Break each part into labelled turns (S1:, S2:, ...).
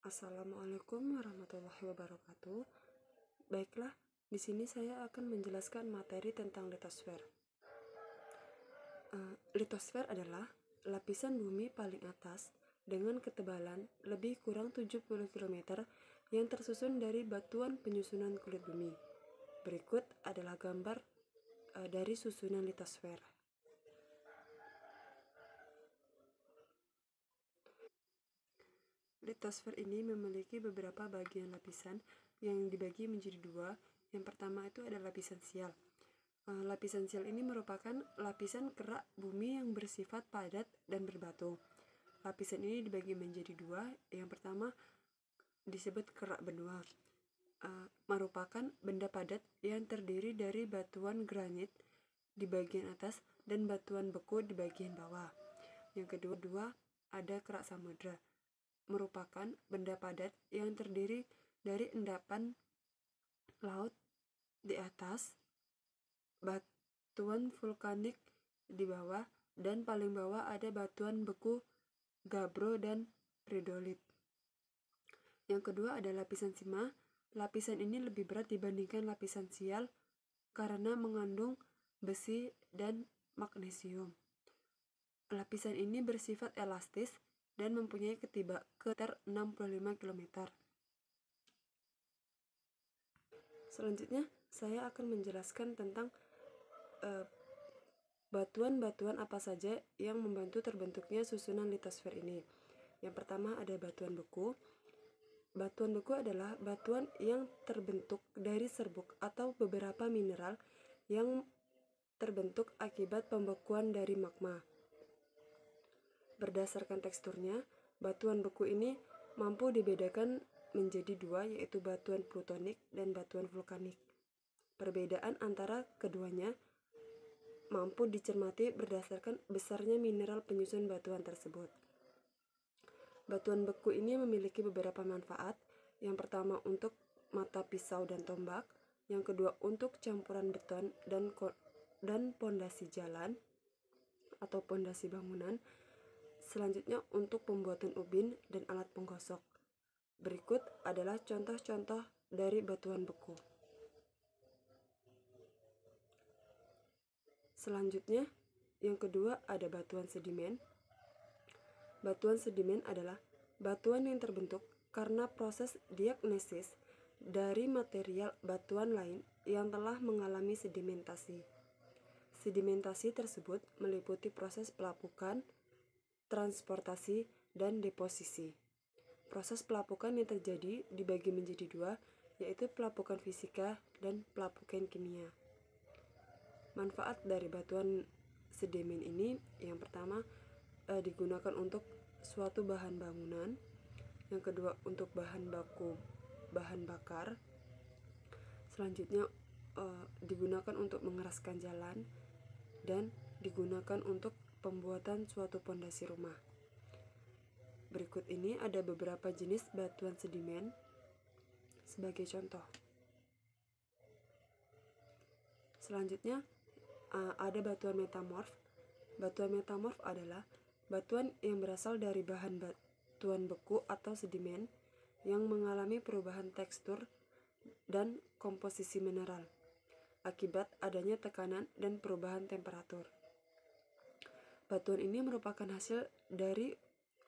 S1: Assalamualaikum warahmatullahi wabarakatuh. Baiklah, di sini saya akan menjelaskan materi tentang litosfer. Litosfer adalah lapisan bumi paling atas dengan ketebalan lebih kurang 70 km yang tersusun dari batuan penyusunan kulit bumi. Berikut adalah gambar dari susunan litosfer. Litosfer ini memiliki beberapa bagian lapisan yang dibagi menjadi dua. Yang pertama itu adalah lapisan sial. Lapisan sial ini merupakan lapisan kerak bumi yang bersifat padat dan berbatu. Lapisan ini dibagi menjadi dua. Yang pertama disebut kerak benua, merupakan benda padat yang terdiri dari batuan granit di bagian atas dan batuan beku di bagian bawah. Yang kedua ada kerak samudra, merupakan benda padat yang terdiri dari endapan laut di atas, batuan vulkanik di bawah, dan paling bawah ada batuan beku, gabbro, dan priodolit. Yang kedua ada lapisan sima. Lapisan ini lebih berat dibandingkan lapisan sial karena mengandung besi dan magnesium. Lapisan ini bersifat elastis dan mempunyai ketebalan 65 km. Selanjutnya, saya akan menjelaskan tentang batuan-batuan apa saja yang membantu terbentuknya susunan litosfer ini. Yang pertama ada batuan beku. Batuan beku adalah batuan yang terbentuk dari serbuk atau beberapa mineral yang terbentuk akibat pembekuan dari magma. Berdasarkan teksturnya, batuan beku ini mampu dibedakan menjadi dua, yaitu batuan plutonik dan batuan vulkanik. Perbedaan antara keduanya mampu dicermati berdasarkan besarnya mineral penyusun batuan tersebut. Batuan beku ini memiliki beberapa manfaat. Yang pertama untuk mata pisau dan tombak, yang kedua untuk campuran beton dan pondasi jalan atau pondasi bangunan, selanjutnya untuk pembuatan ubin dan alat penggosok. Berikut adalah contoh-contoh dari batuan beku. Selanjutnya, yang kedua ada batuan sedimen. Batuan sedimen adalah batuan yang terbentuk karena proses diagnesis dari material batuan lain yang telah mengalami sedimentasi. Sedimentasi tersebut meliputi proses pelapukan, transportasi, dan deposisi. Proses pelapukan yang terjadi dibagi menjadi dua, yaitu pelapukan fisika dan pelapukan kimia. Manfaat dari batuan sedimen ini, yang pertama digunakan untuk suatu bahan bangunan, yang kedua untuk bahan baku, bahan bakar, selanjutnya digunakan untuk mengeraskan jalan, dan digunakan untuk pembuatan suatu pondasi rumah. Berikut ini ada beberapa jenis batuan sedimen sebagai contoh. Selanjutnya ada batuan metamorf. Batuan metamorf adalah batuan yang berasal dari bahan batuan beku atau sedimen yang mengalami perubahan tekstur dan komposisi mineral akibat adanya tekanan dan perubahan temperatur. Batuan ini merupakan hasil dari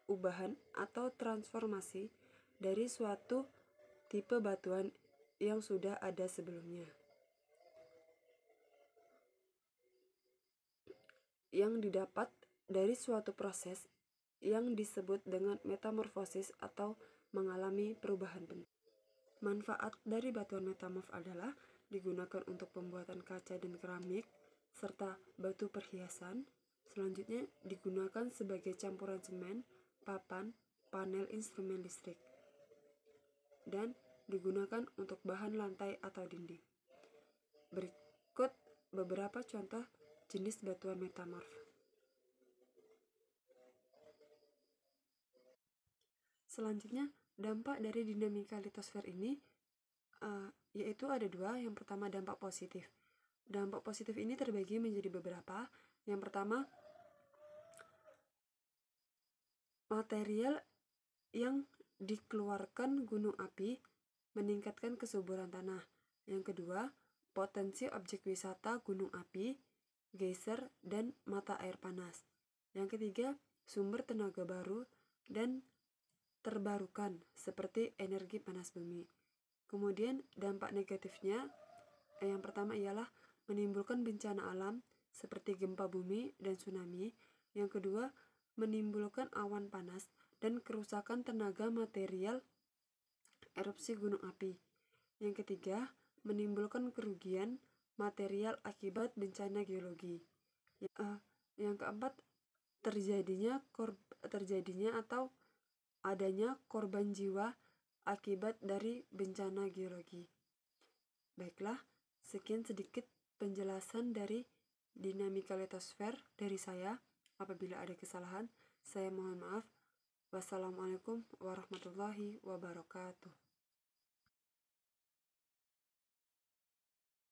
S1: ubahan atau transformasi dari suatu tipe batuan yang sudah ada sebelumnya, yang didapat dari suatu proses yang disebut dengan metamorfosis atau mengalami perubahan bentuk. Manfaat dari batuan metamorf adalah digunakan untuk pembuatan kaca dan keramik serta batu perhiasan. Selanjutnya digunakan sebagai campuran semen, papan, panel instrumen listrik, dan digunakan untuk bahan lantai atau dinding. Berikut beberapa contoh jenis batuan metamorf. Selanjutnya, dampak dari dinamika litosfer ini yaitu ada dua. Yang pertama dampak positif. Dampak positif ini terbagi menjadi beberapa. Yang pertama, material yang dikeluarkan gunung api meningkatkan kesuburan tanah. Yang kedua, potensi objek wisata gunung api, geyser, dan mata air panas. Yang ketiga, sumber tenaga baru dan terbarukan seperti energi panas bumi. Kemudian dampak negatifnya yang pertama ialah menimbulkan bencana alam seperti gempa bumi dan tsunami. Yang kedua, menimbulkan awan panas dan kerusakan tenaga material erupsi gunung api. Yang ketiga, menimbulkan kerugian material akibat bencana geologi. Yang keempat, terjadinya atau adanya korban jiwa akibat dari bencana geologi. Baiklah, sekian sedikit penjelasan dari dinamika litosfer dari saya. Apabila ada kesalahan, saya mohon maaf. Wassalamualaikum warahmatullahi wabarakatuh.